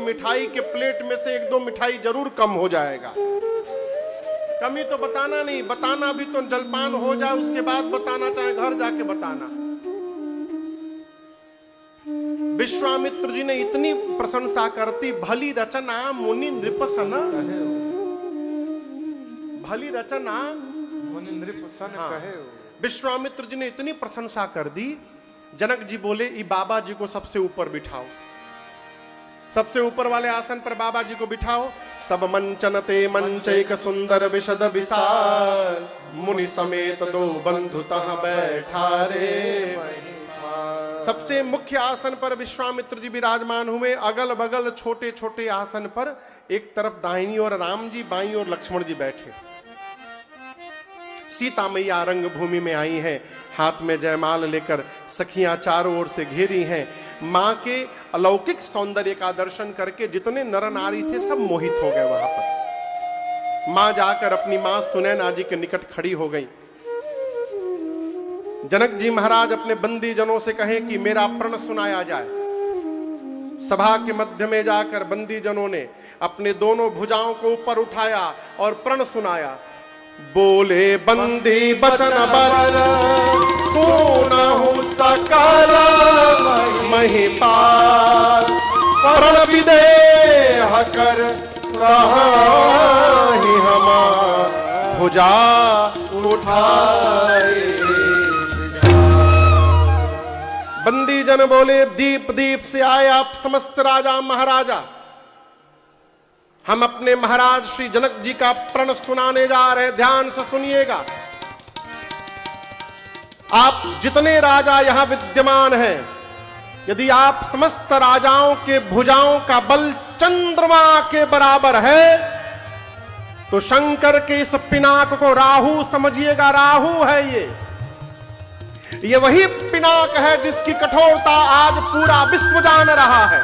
मिठाई के प्लेट में से 1-2 मिठाई जरूर कम हो जाएगा। कमी तो बताना नहीं, बताना भी तो जलपान हो जाए उसके बाद बताना, चाहे घर जाके बताना। विश्वामित्र जी ने इतनी प्रशंसा करती, भली रचना मुनि नृपसन, भली रचना मुनि नृपसन कहे। विश्वामित्र जी ने इतनी प्रशंसा कर दी। जनक जी बोले, ई बाबा जी को सबसे ऊपर बिठाओ, सबसे ऊपर वाले आसन पर बाबा जी को बिठाओ। सब मंचन ते मंचैक सुंदर विशद विशाल, मुनि समेत 2 बंधु तह बैठा रे। सबसे मुख्य आसन पर विश्वामित्र जी विराजमान हुए। अगल बगल छोटे छोटे आसन पर, एक तरफ दाहिनी ओर राम जी, बाईं ओर लक्ष्मण जी बैठे। सीता मैया रंग भूमि में आई हैं, हाथ में जयमाल लेकर सखियां चारों ओर से घेरी हैं। मां के अलौकिक सौंदर्य का दर्शन करके जितने नर नारी थे सब मोहित हो गए। वहां पर मां जाकर अपनी मां सुनैना जी के निकट खड़ी हो गई। जनक जी महाराज अपने बंदी जनों से कहें कि मेरा प्रण सुनाया जाए। सभा के मध्य में जाकर बंदी जनों ने अपने दोनों भुजाओं को ऊपर उठाया और प्रण सुनाया। बोले बंदी बचन बर, सुनहु सकल महिपाल, प्रण विदेह कर राहि हमार भुजा उठाए। बंदी जन बोले, दीप दीप से आए आप समस्त राजा महाराजा, हम अपने महाराज श्री जनक जी का प्रण सुनाने जा रहे हैं, ध्यान से सुनिएगा। आप जितने राजा यहां विद्यमान हैं, यदि आप समस्त राजाओं के भुजाओं का बल चंद्रमा के बराबर है तो शंकर के इस पिनाक को राहु समझिएगा। राहु है ये वही पिनाक है जिसकी कठोरता आज पूरा विश्व जान रहा है।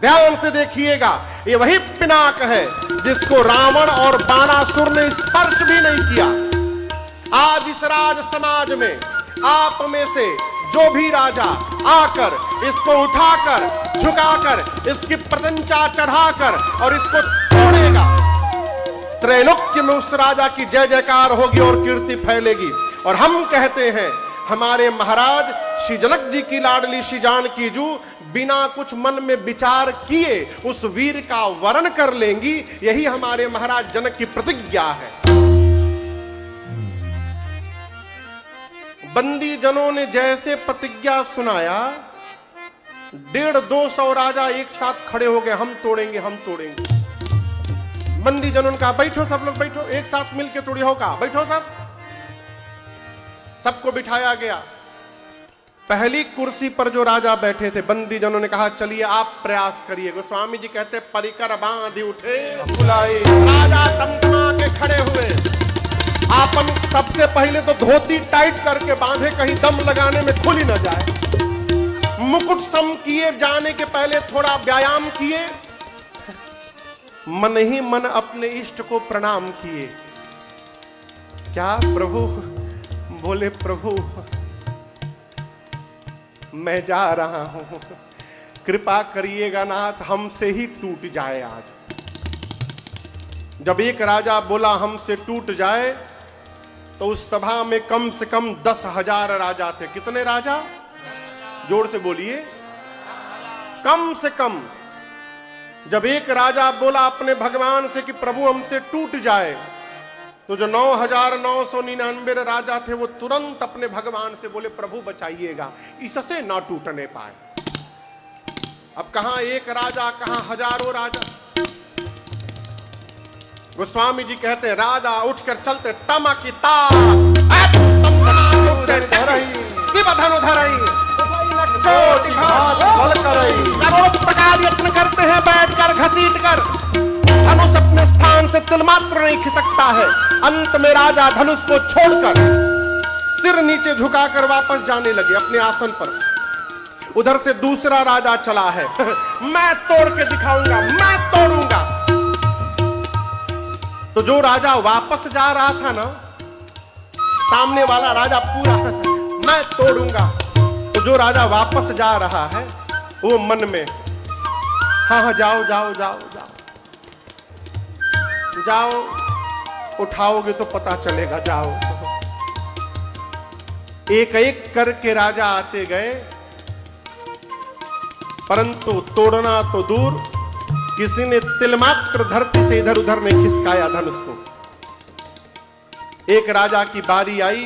ध्यान से देखिएगा, ये वही पिनाक है जिसको रावण और बाणासुर ने स्पर्श भी नहीं किया। आज इस राज समाज में आप में से जो भी राजा आकर इसको उठाकर, झुकाकर, इसकी प्रत्यंचा चढ़ाकर और इसको तोड़ेगा, त्रैलोक्य में उस राजा की जय जयकार होगी और कीर्ति फैलेगी। और हम कहते हैं, हमारे महाराज श्री जनक जी की लाडली श्री जानकी जू बिना कुछ मन में विचार किए उस वीर का वरण कर लेंगी। यही हमारे महाराज जनक की प्रतिज्ञा है। बंदी जनों ने जैसे प्रतिज्ञा सुनाया, 150-200 राजा एक साथ खड़े हो गए, हम तोड़ेंगे, हम तोड़ेंगे। बंदी जनों ने कहा, बैठो सब लोग बैठो, एक साथ मिलके तोड़ियो का, बैठो सब। सबको बिठाया गया। पहली कुर्सी पर जो राजा बैठे थे, बंदी जनों ने कहा, चलिए आप प्रयास करिए। गोस्वामी जी कहते, परिकर बांधि उठे बुलाए, राजा टमटमा के खड़े हुए। आपन सबसे पहले तो धोती टाइट करके बांधे, कहीं दम लगाने में खुली न जाए। मुकुट सम किए, जाने के पहले थोड़ा व्यायाम किए, मन ही मन अपने इष्ट को प्रणाम किए। क्या प्रभु? बोले, प्रभु मैं जा रहा हूं, कृपा करिएगा नाथ, हमसे ही टूट जाए आज। जब एक राजा बोला हमसे टूट जाए तो उस सभा में कम से कम 10,000 राजा थे। कितने राजा? जोर से बोलिए, कम से कम। जब एक राजा बोला अपने भगवान से कि प्रभु हमसे टूट जाए, तो जो 9,999 राजा थे वो तुरंत अपने भगवान से बोले, प्रभु बचाइएगा, इससे ना टूटने पाए। अब कहां एक राजा, कहां हजारों राजा। गोस्वामी जी कहते हैं, राजा उठकर चलते, तमकिता प्रकार यत्न करते हैं, बैठकर घसीट कर धनुष अपने स्थान से तिल मात्र नहीं खिसकता है। अंत में राजा धनुष को छोड़कर सिर नीचे झुकाकर वापस जाने लगे अपने आसन पर। उधर से दूसरा राजा चला है, मैं तोड़ के दिखाऊंगा, मैं तोड़ूंगा। तो जो राजा वापस जा रहा था ना, सामने वाला राजा पूरा मैं तोड़ूंगा। तो जो राजा वापस जा रहा है वो मन में हाँ हाँ जाओ जाओ जाओ जाओ जाओ, उठाओगे तो पता चलेगा, जाओ। एक एक करके राजा आते गए, परंतु तोड़ना तो दूर, किसी ने तिलमात्र धरती से इधर उधर नहीं खिसकाया धनुष को। एक राजा की बारी आई,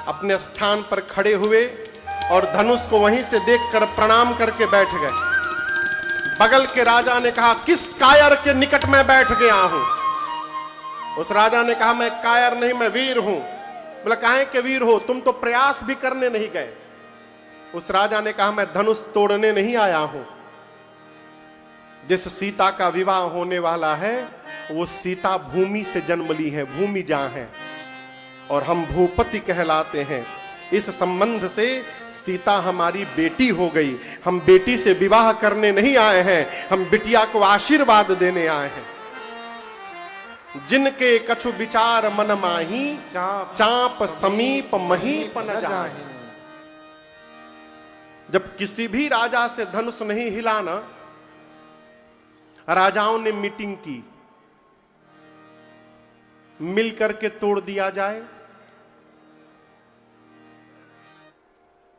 अपने स्थान पर खड़े हुए और धनुष को वहीं से देखकर प्रणाम करके बैठ गए। बगल के राजा ने कहा, किस कायर के निकट में बैठ गया हूं? उस राजा ने कहा, मैं कायर नहीं, मैं वीर हूं। बोला, काहे के वीर हो? तुम तो प्रयास भी करने नहीं गए। उस राजा ने कहा, मैं धनुष तोड़ने नहीं आया हूं। जिस सीता का विवाह होने वाला है वो सीता भूमि से जन्म ली है, भूमि जहां है, और हम भूपति कहलाते हैं। इस संबंध से सीता हमारी बेटी हो गई। हम बेटी से विवाह करने नहीं आए हैं, हम बिटिया को आशीर्वाद देने आए हैं। जिनके कछु विचार मन माही, चाप समीप महीप न जाहि। जब किसी भी राजा से धनुष नहीं हिला ना, राजाओं ने मीटिंग की, मिल करके तोड़ दिया जाए।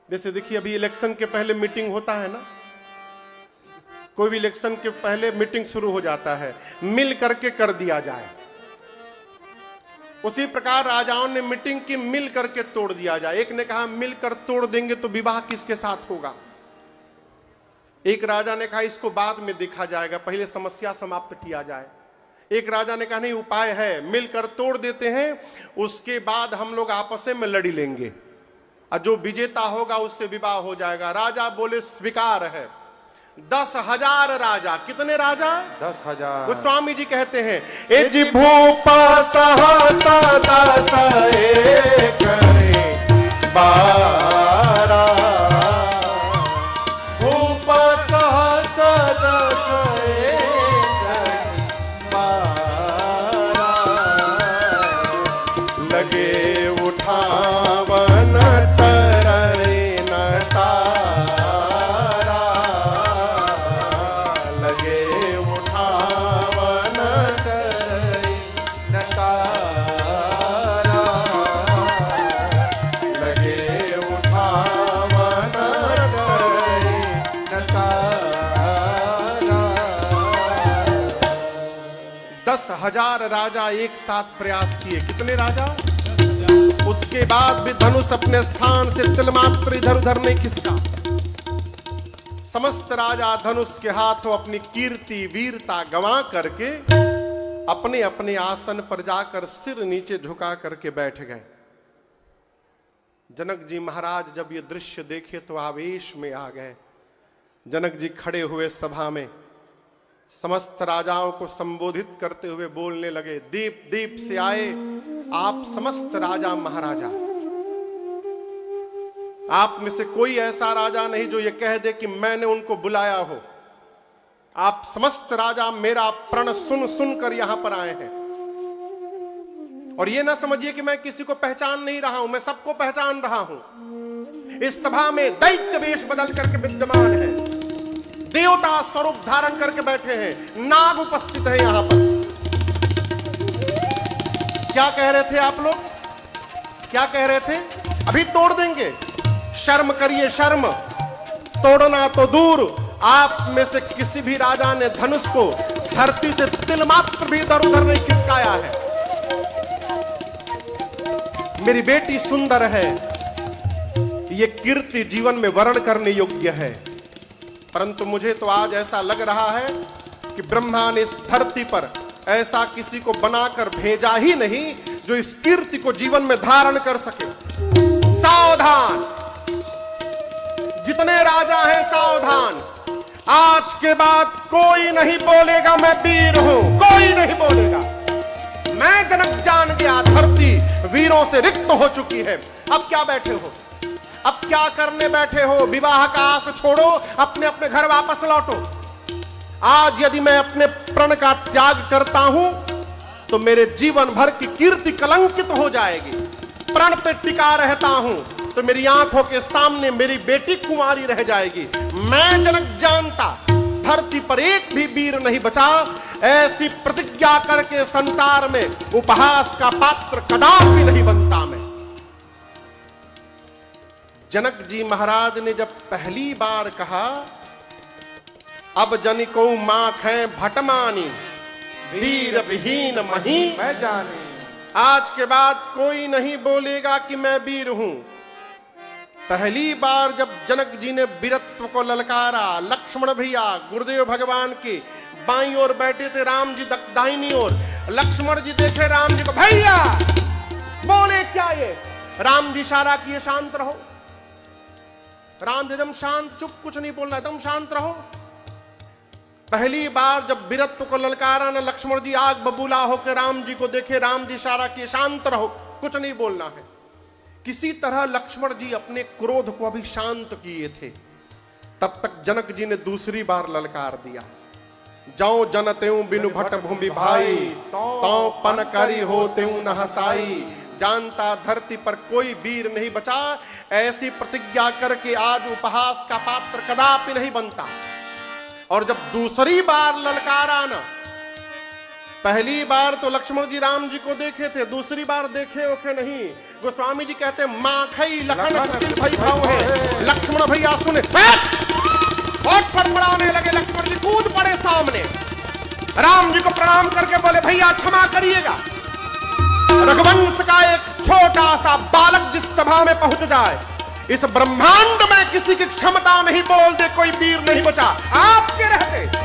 जैसे देखिए, अभी इलेक्शन के पहले मीटिंग होता है ना, कोई भी इलेक्शन के पहले मीटिंग शुरू हो जाता है, मिल करके कर दिया जाए। उसी प्रकार राजाओं ने मीटिंग की, मिल करके तोड़ दिया जाए। एक ने कहा, मिलकर तोड़ देंगे तो विवाह किसके साथ होगा? एक राजा ने कहा, इसको बाद में देखा जाएगा, पहले समस्या समाप्त किया जाए। एक राजा ने कहा, नहीं, उपाय है, मिलकर तोड़ देते हैं, उसके बाद हम लोग आपस में लड़ी लेंगे और जो विजेता होगा उससे विवाह हो जाएगा। राजा बोले, स्वीकार है। 10,000 राजा, कितने राजा? 10,000। गोस्वामी जी कहते हैं, एज भूप सहसा 10 एक 12, भूप सहसा 10 एक 12, लगे उठावन चरई नटारा, लगे उठावन चरई नटारा, लगे उठावन चरई नटारा। 10,000 राजा एक साथ प्रयास किए। कितने राजा? उसके बाद भी धनुष अपने स्थान से तिलमात्र इधर उधर नहीं खिसका। समस्त राजा धनुष के हाथों अपनी कीर्ति वीरता गंवा करके अपने अपने आसन पर जाकर सिर नीचे झुका करके बैठ गए। जनक जी महाराज जब ये दृश्य देखे तो आवेश में आ गए। जनक जी खड़े हुए सभा में समस्त राजाओं को संबोधित करते हुए बोलने लगे, दीप दीप से आए आप समस्त राजा महाराजा, आप में से कोई ऐसा राजा नहीं जो ये कह दे कि मैंने उनको बुलाया हो। आप समस्त राजा मेरा प्रण सुन सुनकर यहां पर आए हैं, और ये ना समझिए कि मैं किसी को पहचान नहीं रहा हूं, मैं सबको पहचान रहा हूं। इस सभा में दैत्य वेश बदल करके विद्यमान है, देवता स्वरूप धारण करके बैठे हैं, नाग उपस्थित है यहां पर। क्या कह रहे थे आप लोग? क्या कह रहे थे? अभी तोड़ देंगे, शर्म करिए शर्म। तोड़ना तो दूर, आप में से किसी भी राजा ने धनुष को धरती से तिल मात्र भी इधर उधर नहीं खिसकाया है। मेरी बेटी सुंदर है, ये कीर्ति जीवन में वर्ण करने योग्य है, परंतु मुझे तो आज ऐसा लग रहा है कि ब्रह्मा ने इस धरती पर ऐसा किसी को बनाकर भेजा ही नहीं जो इस कीर्ति को जीवन में धारण कर सके। सावधान, जितने राजा हैं सावधान, आज के बाद कोई नहीं बोलेगा मैं वीर हूं, कोई नहीं बोलेगा। मैं जनक जान गया, धरती वीरों से रिक्त हो चुकी है। अब क्या बैठे हो? अब क्या करने बैठे हो? विवाह का आस छोड़ो, अपने अपने घर वापस लौटो। आज यदि मैं अपने प्रण का त्याग करता हूं तो मेरे जीवन भर की कीर्ति कलंकित हो जाएगी। प्रण पे टिका रहता हूं तो मेरी आंखों के सामने मेरी बेटी कुंवारी रह जाएगी। मैं जनक जानता धरती पर एक भी वीर नहीं बचा। ऐसी प्रतिज्ञा करके संसार में उपहास का पात्र कदापि नहीं बनता मैं। जनक जी महाराज ने जब पहली बार कहा, अब जनिको माखै भटमानी, वीर विहीन मही मैं जानी। आज के बाद कोई नहीं बोलेगा कि मैं वीर हूं। पहली बार जब जनक जी ने वीरत्व को ललकारा, लक्ष्मण भैया गुरुदेव भगवान के बाईं ओर बैठे थे, राम जी दाहिनी ओर। लक्ष्मण जी देखे राम जी को, भैया बोले क्या ये? राम जी इशारा किए, शांत रहो। राम जी एकदम शांत, चुप, कुछ नहीं बोलना, एकदम शांत रहो। पहली बार जब वीरत्व को ललकारा ना, लक्ष्मण जी आग बबूला होकर राम जी को देखे, राम जी इशारा किए, शांत रहो, कुछ नहीं बोलना है। किसी तरह लक्ष्मण जी अपने क्रोध को अभी शांत किए थे, तब तक जनक जी ने दूसरी बार ललकार दिया, जाओ जन त्यों बिनु भट भूमि भाई, तो पन करी हो त्यों न हसाई। जानता धरती पर कोई वीर नहीं बचा, ऐसी प्रतिज्ञा करके आज उपहास का पात्र कदापि नहीं बनता। और जब दूसरी बार ललकारा ना, पहली बार तो लक्ष्मण जी राम जी को देखे थे, दूसरी बार देखे ओखे नहीं। गोस्वामी जी कहते माखई लखन कुटिल भई भाव है। लक्ष्मण भैया सुने, होठ फड़फड़ाने लगे। लक्ष्मण जी कूद पड़े सामने, राम जी को प्रणाम करके बोले, भैया क्षमा करिएगा। रघुवंश का एक छोटा सा बालक जिस सभा में पहुंच जाए, इस ब्रह्मांड में किसी की क्षमता नहीं, बोल दे कोई वीर नहीं बचा। आपके रहते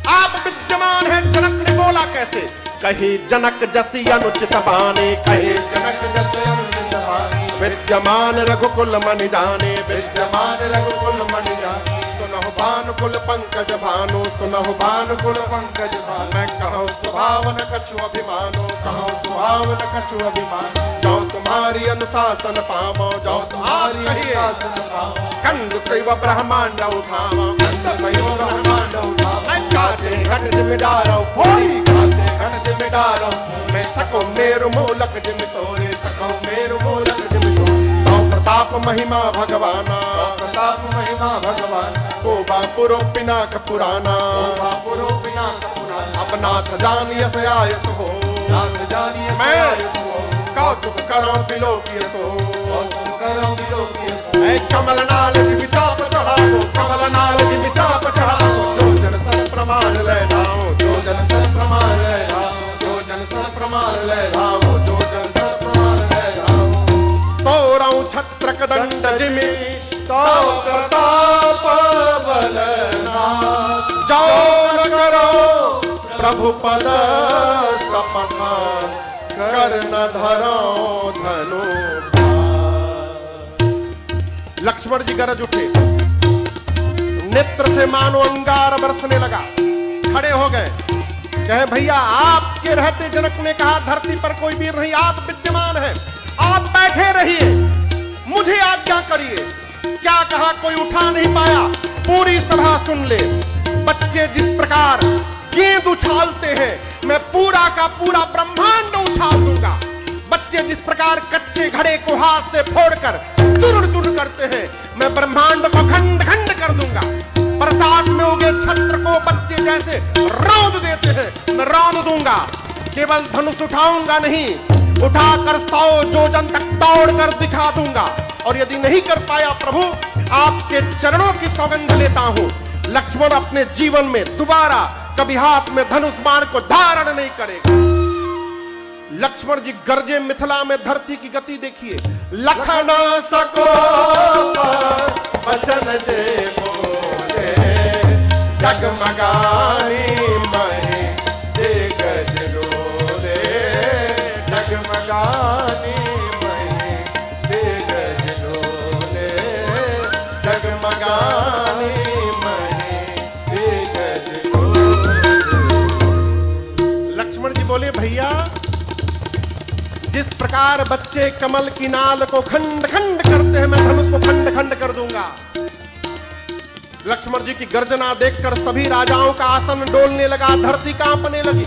आप विद्यमान हैं। जनक ने बोला कैसे? कहे जनक जसी अनुचित बाने, कहे जनक जसी अनुचित बाने, विद्यमान रघुकुल मन जाने, विद्यमान रघुकुल मन जाने। सुनहु भानुकुल पंकज भानु, सुनहु भानुकुल पंकज भानु। मैं कहूँ सुभावन कछु अभिमानो, कहूँ सुभावन कछु अभिमानो। जो तुम्हारी अनुशासन पावो, जो तुम्हारी अनुशासन पावो। कंद त्रैव ब्रह्मांड उठावो, कंद त्रैव ब्रह्मांड उठावो। मैं काचे घट जिमि डारो, खोई काचे घट जिमि डारो। मैं सको मेरु मूलक जिमि तोरे, सको मेरु मूलक जिमि तोरे। तो प्रताप महिमा भगवाना, प्रताप महिमा भगवान। को बापुरो पिनाक पुराना, बापुरो पिनाक पुराना। अब नाथ जानिय से आयस हो, नाथ जानिय से आयस हो। कौतुक करो बिलोकिय सो, कौतुक करो बिलोकिय सो। ऐ कमल नाल जिमि चाप चढ़ाओ, कमल नाल जिमि चाप चढ़ाओ। जो जन सन प्रमाण ले जाओ, जो जन सन प्रमाण ले जाओ, जो जन सन प्रमाण ले जाओ, जो जन सन प्रमाण ले जाओ। तोरऊ छत्रक दंड जिमि, तो प्रताप बलना। जो न करो प्रभु पद सपथा, कर न धरो धनु। लक्ष्मण जी गरज उठे, नेत्र से मानो अंगार बरसने लगा, खड़े हो गए। कहे भैया आपके रहते, जनक ने कहा धरती पर कोई वीर नहीं, आप विद्यमान हैं, आप बैठे रहिए, मुझे आज्ञा करिए। क्या कहा कोई उठा नहीं पाया। पूरी सभा सुन ले। बच्चे जिस प्रकार गेंद उछालते हैं, मैं पूरा का पूरा ब्रह्मांड उछाल दूंगा। बच्चे जिस प्रकार कच्चे घड़े को हाथ से फोड़कर चूर्ण चूर्ण करते हैं, मैं ब्रह्मांड को खंड खंड कर दूंगा। बरसात में उगे छत्र को बच्चे जैसे रौंद देते हैं, मैं रौंद दूंगा। केवल धनुष उठाऊंगा नहीं, उठाकर 100 योजन तक दौड़ कर दिखा दूंगा। और यदि नहीं कर पाया प्रभु, आपके चरणों की सौगंध लेता हूं, लक्ष्मण अपने जीवन में दोबारा कभी हाथ में धनुष बाण को धारण नहीं करेगा। लक्ष्मण जी गरजे, मिथिला में धरती की गति देखिए। लखन सको वचन जे बोले, डगमगानी मही दे गज डोले। डगमगानी मही दे गज डोले, डगमगानी मही दे गज डोले। लक्ष्मण जी बोले भैया, जिस प्रकार बच्चे कमल की नाल को खंड खंड करते हैं, मैं धनुष को खंड खंड कर दूंगा। लक्ष्मण जी की गर्जना देखकर सभी राजाओं का आसन डोलने लगा, धरती कांपने लगी।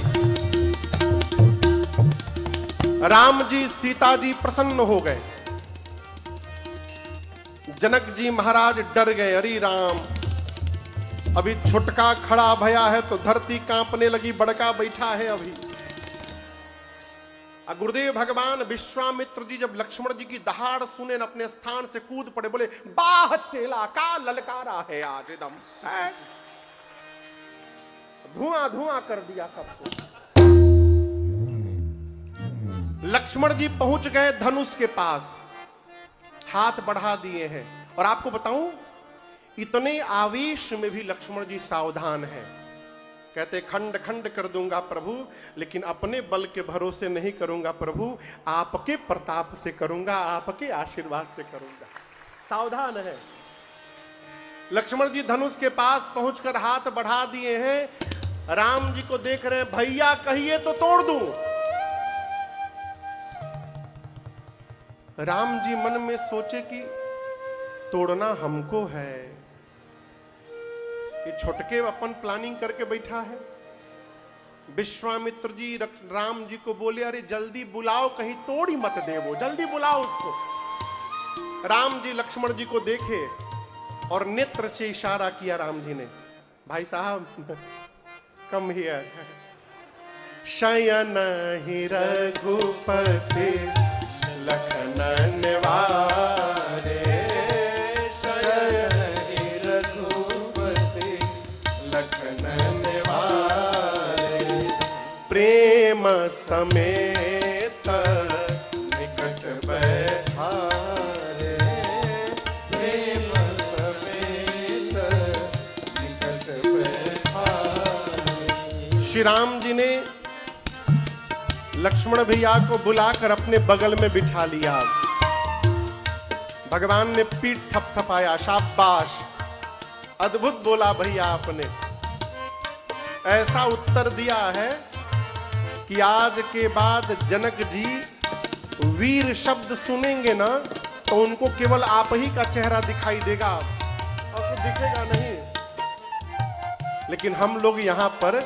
राम जी सीता जी प्रसन्न हो गए, जनक जी महाराज डर गए। अरे राम, अभी छुटका खड़ा भया है तो धरती कांपने लगी, बड़का बैठा है अभी। गुरुदेव भगवान विश्वामित्र जी जब लक्ष्मण जी की दहाड़ सुने न, अपने स्थान से कूद पड़े, बोले बाह चेला का ललकारा है आज एकदम, धुआं धुआं कर दिया सबको। लक्ष्मण जी पहुंच गए धनुष के पास, हाथ बढ़ा दिए हैं। और आपको बताऊं, इतने आवेश में भी लक्ष्मण जी सावधान हैं। कहते खंड खंड कर दूंगा प्रभु, लेकिन अपने बल के भरोसे नहीं करूंगा प्रभु, आपके प्रताप से करूंगा, आपके आशीर्वाद से करूंगा। सावधान है लक्ष्मण जी। धनुष के पास पहुंचकर हाथ बढ़ा दिए हैं। राम जी को देख रहे हैं, भैया कहिए तो तोड़ दूं। राम जी मन में सोचे कि तोड़ना हमको है, ये छुटके अपन प्लानिंग करके बैठा है। विश्वामित्र जी राम जी को बोले, अरे जल्दी बुलाओ, कहीं तोड़ ही मत दे वो, जल्दी बुलाओ उसको। राम जी लक्ष्मण जी को देखे और नेत्र से इशारा किया राम जी ने, भाई साहब कम हियर। शयन ही रघुपति लखन निवारे, शयन ही रघुपति लखन निवारे, प्रेम समेत निकट बैठारे, प्रेम समेत निकट बैठारे। श्री राम जी ने लक्ष्मण भैया को बुलाकर अपने बगल में बिठा लिया। भगवान ने पीठ थपथपाया, शाबाश, अद्भुत बोला भैया आपने। ऐसा उत्तर दिया है कि आज के बाद जनक जी वीर शब्द सुनेंगे ना, तो उनको केवल आप ही का चेहरा दिखाई देगा, और तो दिखेगा नहीं। लेकिन हम लोग यहां पर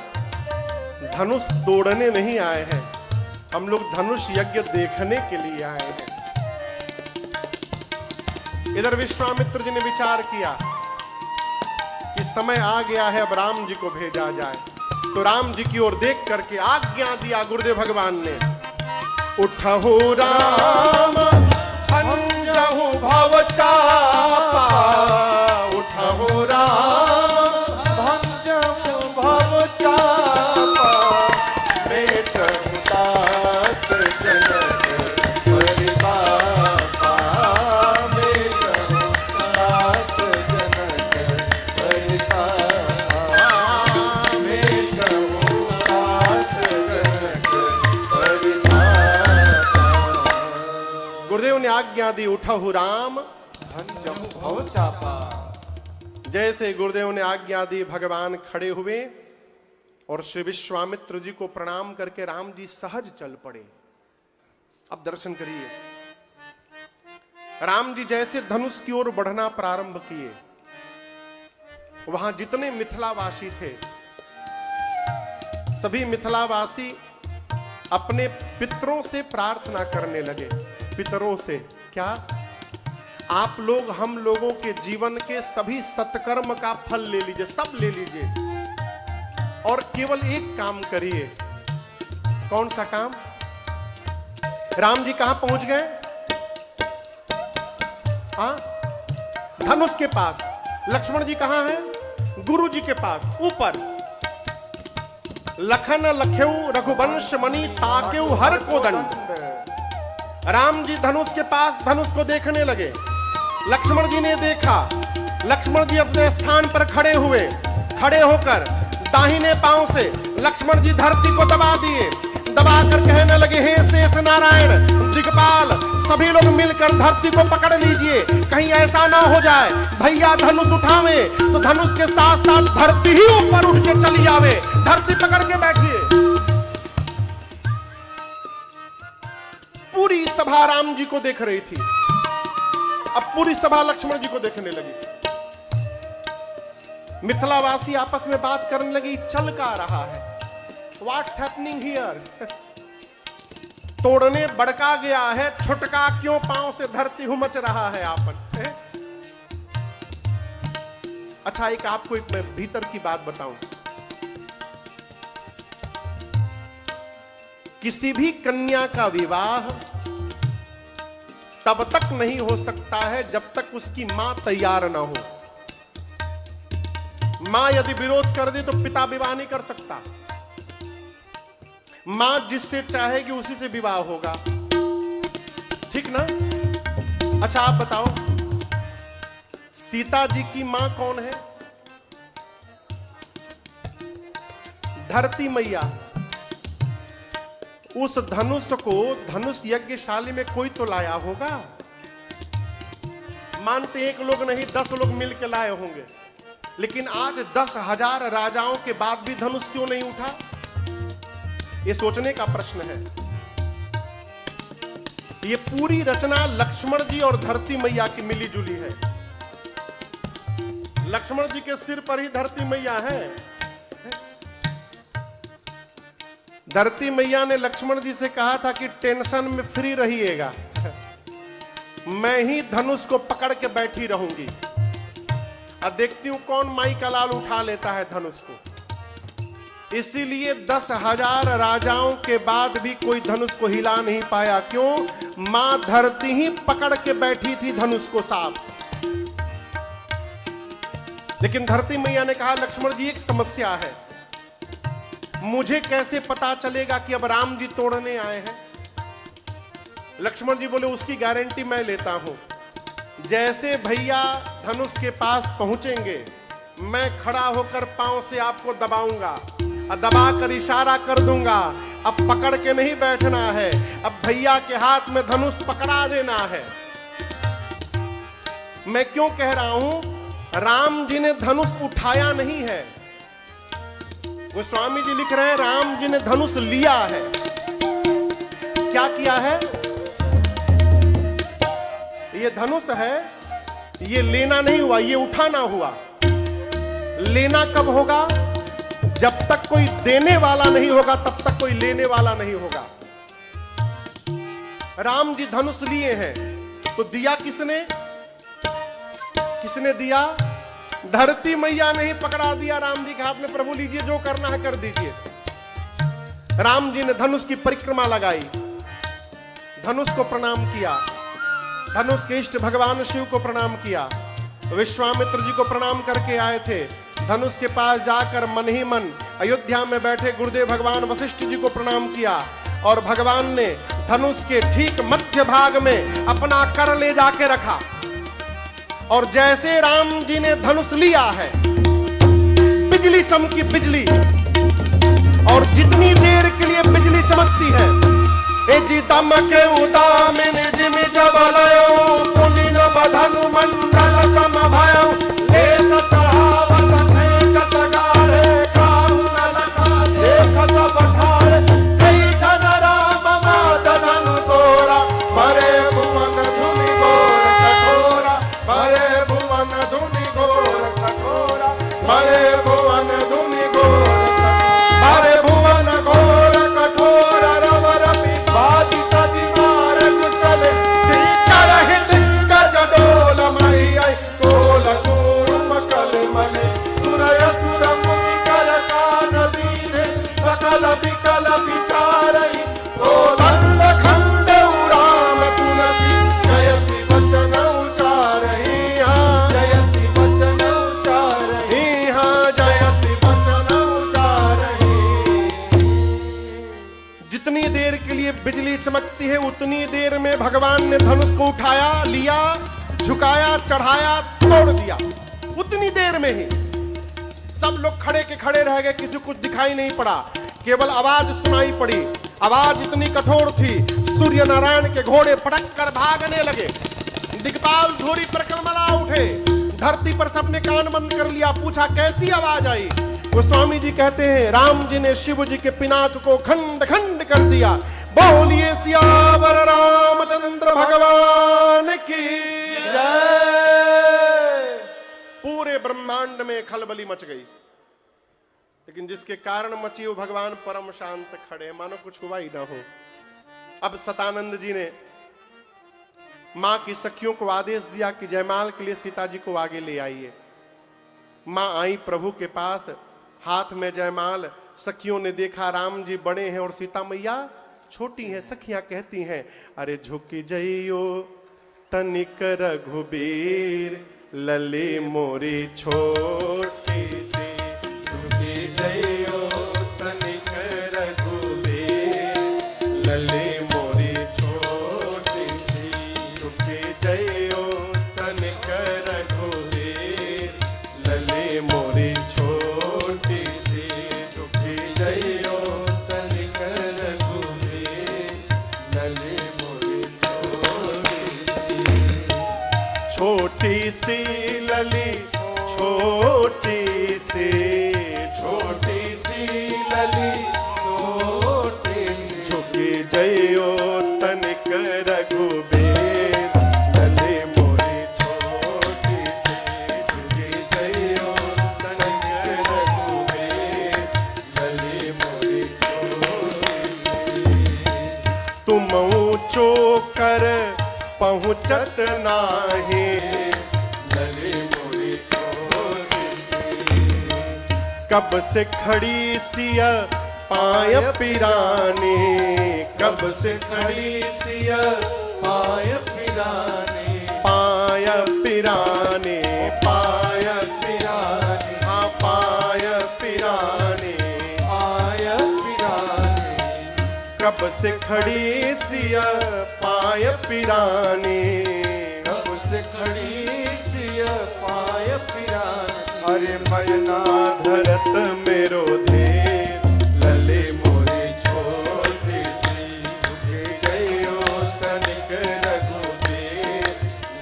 धनुष तोड़ने नहीं आए हैं, हम लोग धनुष यज्ञ देखने के लिए आए हैं। इधर विश्वामित्र जी ने विचार किया कि समय आ गया है, अब राम जी को भेजा जाए। तो राम जी की ओर देख करके आज्ञा दिया गुरुदेव भगवान ने, उठहु राम भंजहु भव चापा, उठहु राम भंजहु भव चापा, बेट तात जनक परितापा, बेट तात जनक परितापा, बेट तात जनक परितापा। गुरुदेव ने आज्ञा दी, उठहु राम भंजहु भव चापा। जैसे गुरुदेव ने आज्ञा दी, भगवान खड़े हुए और श्री विश्वामित्र जी को प्रणाम करके राम जी सहज चल पड़े। अब दर्शन करिए, राम जी जैसे धनुष की ओर बढ़ना प्रारंभ किए, वहां जितने मिथिलावासी थे, सभी मिथिलावासी अपने पितरों से प्रार्थना करने लगे। पितरों से क्या? आप लोग हम लोगों के जीवन के सभी सत्कर्म का फल ले लीजिए, सब ले लीजिए, और केवल एक काम करिए। कौन सा काम? राम जी कहां पहुंच गए? धनुष के पास। लक्ष्मण जी कहां हैं? गुरु जी के पास, ऊपर। लखन लखेऊ रघुवंश मणि ताकेऊ हर को दंड। राम जी धनुष के पास धनुष को देखने लगे। लक्ष्मण जी ने देखा, लक्ष्मण जी अपने स्थान पर खड़े हुए। खड़े होकर दाहिने पांव से लक्ष्मण जी धरती को दबा दिए। दबाकर कहने लगे, हे शेष नारायण दिगपाल, सभी लोग मिलकर धरती को पकड़ लीजिए, कहीं ऐसा ना हो जाए भैया धनुष उठावे तो धनुष के साथ साथ धरती ही ऊपर उठ के चली आवे। धरती पकड़ के बैठिए। पूरी सभा राम जी को देख रही थी, अब पूरी सभा लक्ष्मण जी को देखने लगी। मिथिलावासी आपस में बात करने लगी, चल का रहा है, व्हाट्स हैपनिंग हियर? तोड़ने बड़का गया है, छुटका क्यों पांव से धरती हुमच रहा है आपन? अच्छा, एक आपको एक मैं भीतर की बात बताऊं, किसी भी कन्या का विवाह तब तक नहीं हो सकता है जब तक उसकी मां तैयार ना हो। मां यदि विरोध कर दे तो पिता विवाह नहीं कर सकता। मां जिससे चाहेगी उसी से विवाह होगा, ठीक ना? अच्छा आप बताओ, सीता जी की मां कौन है? धरती मैया। उस धनुष को धनुष यज्ञशाली में कोई तो लाया होगा। मानते एक लोग नहीं 10 लोग मिलकर लाए होंगे, लेकिन आज 10,000 राजाओं के बाद भी धनुष क्यों नहीं उठा? ये सोचने का प्रश्न है। ये पूरी रचना लक्ष्मण जी और धरती मैया की मिली जुली है। लक्ष्मण जी के सिर पर ही धरती मैया है। धरती मैया ने लक्ष्मण जी से कहा था कि टेंशन में फ्री रहिएगा, मैं ही धनुष को पकड़ के बैठी रहूंगी। अब देखती हूं कौन माई का लाल उठा लेता है धनुष को। इसीलिए 10,000 राजाओं के बाद भी कोई धनुष को हिला नहीं पाया। क्यों? मां धरती ही पकड़ के बैठी थी धनुष को साफ। लेकिन धरती मैया ने कहा लक्ष्मण जी एक समस्या है, मुझे कैसे पता चलेगा कि अब राम जी तोड़ने आए हैं? लक्ष्मण जी बोले उसकी गारंटी मैं लेता हूं। जैसे भैया धनुष के पास पहुंचेंगे, मैं खड़ा होकर पांव से आपको दबाऊंगा, दबाकर इशारा कर दूंगा। अब पकड़ के नहीं बैठना है, अब भैया के हाथ में धनुष पकड़ा देना है। मैं क्यों कह रहा हूं? राम जी ने धनुष उठाया नहीं है, गोस्वामी जी लिख रहे हैं राम जी ने धनुष लिया है। क्या किया है? ये धनुष है, ये लेना नहीं हुआ, ये उठाना हुआ। लेना कब होगा? जब तक कोई देने वाला नहीं होगा तब तक कोई लेने वाला नहीं होगा। राम जी धनुष लिए हैं तो दिया किसने? किसने दिया? धरती मैया ने ही पकड़ा दिया राम जी के हाथ में, प्रभु लीजिए जो करना है कर दीजिए। राम जी ने धनुष की परिक्रमा लगाई, धनुष को प्रणाम किया, धनुष के इष्ट भगवान शिव को प्रणाम किया, विश्वामित्र जी को प्रणाम करके आए थे। धनुष के पास जाकर मन ही मन अयोध्या में बैठे गुरुदेव भगवान वशिष्ठ जी को प्रणाम किया और भगवान ने धनुष के ठीक मध्य भाग में अपना कर ले जाके रखा। और जैसे राम जी ने धनुष लिया है, बिजली चमकी, बिजली। और जितनी देर के लिए बिजली चमकती है, ए जी दमके उदामिन जिमि जबलयो पुनि न बधनु मंडल समभयो लेत चढ़ावत नेकत गाढ़े काहु न लखा देखत पठार सही छन राम माद धनु तोरा परे भुवन धुनि घोर कठोरा परे भुवन धुनि घोर कठोरा परे भुवन धुनि घोर परे भुवन घोर कठोरा रवर बादी तदि मारक चले दिकर हित गजडोल मई आई कोल कूर्म कल मले सुरय सुर मुनि कर कान दीने सकल विकल विचारई कोदंड खंड राम तुलसी जयति वचन उचारई जयति वचन उचारई जयति वचन उचारई। जितनी देर के लिए बिजली चमकती है उतनी देर में भगवान ने धनुष को उठाया, लिया, झुकाया, चढ़ाया, तोड़ दिया। उतनी देर में ही सब लोग खड़े के खड़े रह गए, किसी को कुछ दिखाई नहीं पड़ा, केवल आवाज सुनाई पड़ी। आवाज इतनी कठोर थी, सूर्य नारायण के घोड़े पटक कर भागने लगे, दिग्पाल धूरी पर कलमला उठे, धरती पर सबने कान बंद कर लिया। पूछा कैसी आवाज आई? गोस्वामी जी कहते हैं राम जी ने शिव जी के पिनाक को खंड खंड कर दिया। बोलिए सियावर रामचंद्र भगवान की जय। पूरे ब्रह्मांड में खलबली मच गई, लेकिन जिसके कारण मची वो भगवान परम शांत खड़े, मानो कुछ हुआ ही ना हो। अब सतानंद जी ने मां की सखियों को आदेश दिया कि जयमाल के लिए सीता जी को आगे ले आइए। मां आई प्रभु के पास, हाथ में जयमाल। सखियों ने देखा राम जी बड़े हैं और सीता मैया छोटी हैं। सखियां कहती हैं, अरे झुकी जइयो तनिक रघुबीर, लली मोरी छोटी सी। झुकी जइयो तनिक रघुबीर, लली मोरी छोटी सी। झुकी जइयो तनिक रघुबीर, लली मोरी छोटी सी। झुकी जइयो तनिक रघुबीर, लली मोरी छोटी सी। छोटी सी लली छोटी सी, छोटी सी लली छोटी। झुकी जइयो तनिक रघुबीर, लली मोरी छोटी सी। झुकी जइयो तनिक रघुबीर, लली मोरी छोटी सी। तुम ऊंचो कर पहुँचत नाही, लली मोरी छोटी सी। कब से खड़ी सिया पाय पिरानी, कब से खड़ी सिया पाय पिरानी। पाय पिरानी, पाय पिरानी, हाँ पाय पिरानी, पाय पिरानी। कब से खड़ी सिया पाय पिरानी, कब से खड़ी सिया पाय पिरानी। अरे मैना धरत मेरो धीर, लली मोरी छोटी सी। झुकी जइयो तनिक रघुबीर,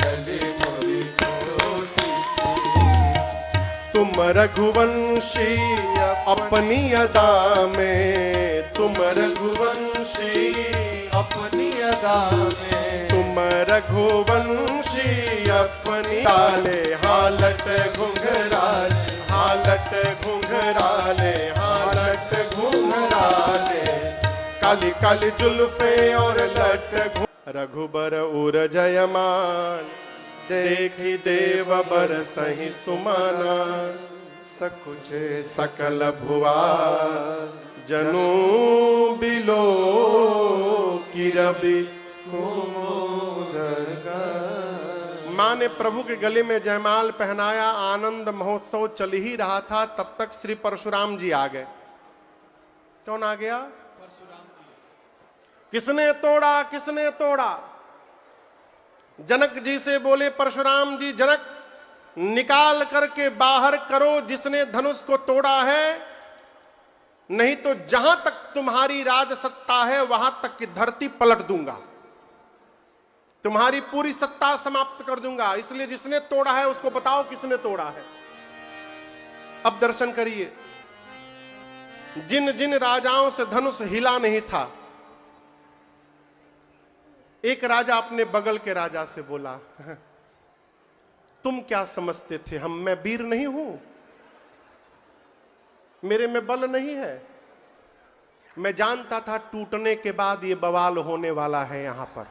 लली मोरी छोटी सी। तुम रघुवंशी अपनी अदा में, तुम रघुवंशी अपनी अदा में। तुम रघुवंशी अपनी डाले, हालट घुंघराले, हालट घुंघराले, हालट घुंघराले। काली काली जुल्फे और लट रघुबर उर जयमान, देखी देव बर सही सुमाना। सकुचे सकल भुआ जनु बिलो की रवि मां ने प्रभु के गले में जयमाल पहनाया। आनंद महोत्सव चल ही रहा था, तब तक श्री परशुराम जी आ गए। कौन आ गया? परशुराम जी। किसने तोड़ा, किसने तोड़ा? जनक जी से बोले परशुराम जी, जनक निकाल करके बाहर करो जिसने धनुष को तोड़ा है, नहीं तो जहां तक तुम्हारी राज सत्ता है वहां तक की धरती पलट दूंगा, तुम्हारी पूरी सत्ता समाप्त कर दूंगा। इसलिए जिसने तोड़ा है उसको बताओ किसने तोड़ा है। अब दर्शन करिए, जिन जिन राजाओं से धनुष हिला नहीं था, एक राजा अपने बगल के राजा से बोला, तुम क्या समझते थे मैं वीर नहीं हूं, मेरे में बल नहीं है। मैं जानता था टूटने के बाद ये बवाल होने वाला है। यहां पर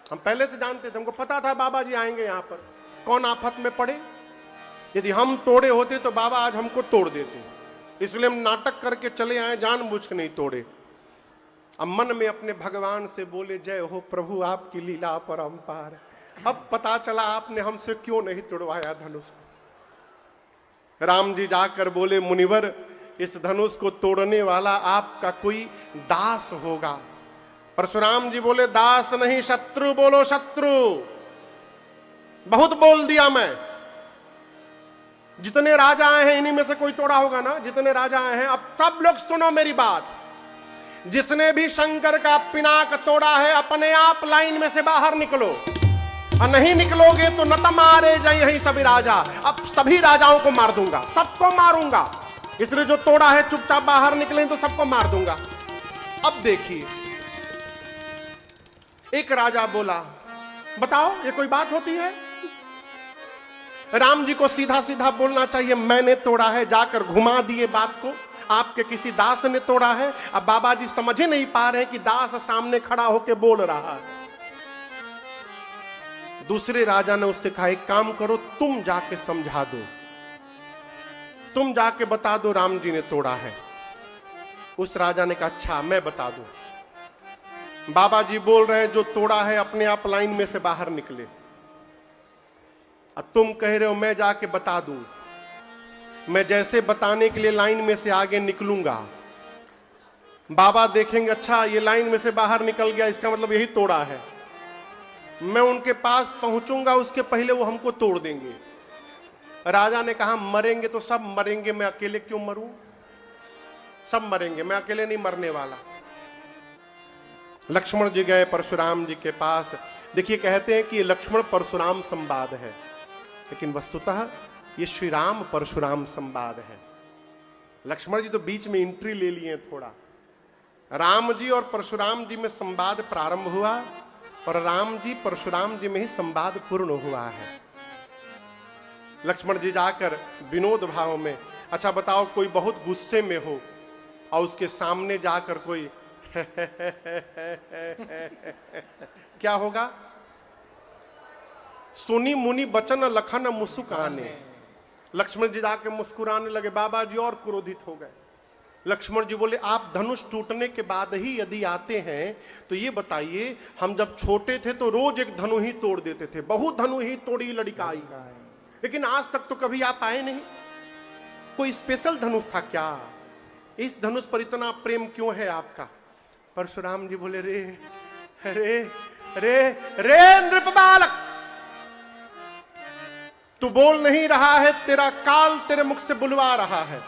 हम पहले से जानते थे, हमको पता था बाबा जी आएंगे यहां पर। कौन आफत में पड़े? यदि हम तोड़े होते तो बाबा आज हमको तोड़ देते, इसलिए हम नाटक करके चले आए, जानबूझ के नहीं तोड़े। अब मन में अपने भगवान से बोले, जय हो प्रभु, आपकी लीला अपरंपार। अब पता चला आपने हमसे क्यों नहीं तोड़वाया धनुष को। राम जी जाकर बोले, मुनिवर, इस धनुष को तोड़ने वाला आपका कोई दास होगा। परशुराम जी बोले, दास नहीं, शत्रु बोलो, शत्रु। बहुत बोल दिया मैं। जितने राजा आए हैं इन्हीं में से कोई तोड़ा होगा ना, जितने राजा आए हैं। अब सब लोग सुनो मेरी बात, जिसने भी शंकर का पिनाक तोड़ा है अपने आप लाइन में से बाहर निकलो, और नहीं निकलोगे तो न तो मारे जाए यहीं सभी राजा। अब सभी राजाओं को मार दूंगा, सबको मारूंगा। इसलिए जो तोड़ा है चुपचाप बाहर निकले तो सबको मार दूंगा। अब देखिए, एक राजा बोला, बताओ ये कोई बात होती है? राम जी को सीधा सीधा बोलना चाहिए, मैंने तोड़ा है। जाकर घुमा दिए बात को, आपके किसी दास ने तोड़ा है। अब बाबा जी समझ ही नहीं पा रहे हैं कि दास सामने खड़ा होकर बोल रहा है। दूसरे राजा ने उससे कहा, एक काम करो, तुम जाके समझा दो। तुम जाके बता दो राम जी ने तोड़ा है। उस राजा ने कहा अच्छा मैं बता दूं। बाबा जी बोल रहे हैं जो तोड़ा है अपने आप लाइन में से बाहर निकले। अब तुम कह रहे हो मैं जाके बता दूं। मैं जैसे बताने के लिए लाइन में से आगे निकलूंगा, बाबा देखेंगे अच्छा ये लाइन में से बाहर निकल गया, इसका मतलब यही तोड़ा है। मैं उनके पास पहुंचूंगा उसके पहले वो हमको तोड़ देंगे। राजा ने कहा मरेंगे तो सब मरेंगे, मैं अकेले क्यों मरूं? सब मरेंगे, मैं अकेले नहीं मरने वाला। लक्ष्मण जी गए परशुराम जी के पास। देखिए कहते हैं कि लक्ष्मण परशुराम संवाद है, लेकिन वस्तुतः ये श्री राम परशुराम संवाद है। लक्ष्मण जी तो बीच में एंट्री ले लिए थोड़ा। राम जी और परशुराम जी में संवाद प्रारंभ हुआ और राम जी परशुराम जी में ही संवाद पूर्ण हुआ है। लक्ष्मण जी जाकर विनोद भाव में, अच्छा बताओ कोई बहुत गुस्से में हो और उसके सामने जाकर कोई क्या होगा? सुनी मुनि बचन लखन मुस्कुराने। लक्ष्मण जी जाके मुस्कुराने लगे। बाबा जी और क्रोधित हो गए। लक्ष्मण जी बोले आप धनुष टूटने के बाद ही यदि आते हैं तो ये बताइए, हम जब छोटे थे तो रोज एक धनु ही तोड़ देते थे, बहुत धनु ही तोड़ी लड़काई, लेकिन आज तक तो कभी आप आए नहीं। कोई स्पेशल धनुष था क्या? इस धनुष पर इतना प्रेम क्यों है आपका? परशुराम जी बोले रे रे रे रे नृप बालक, तू बोल नहीं रहा है, तेरा काल तेरे मुख से बुलवा रहा है।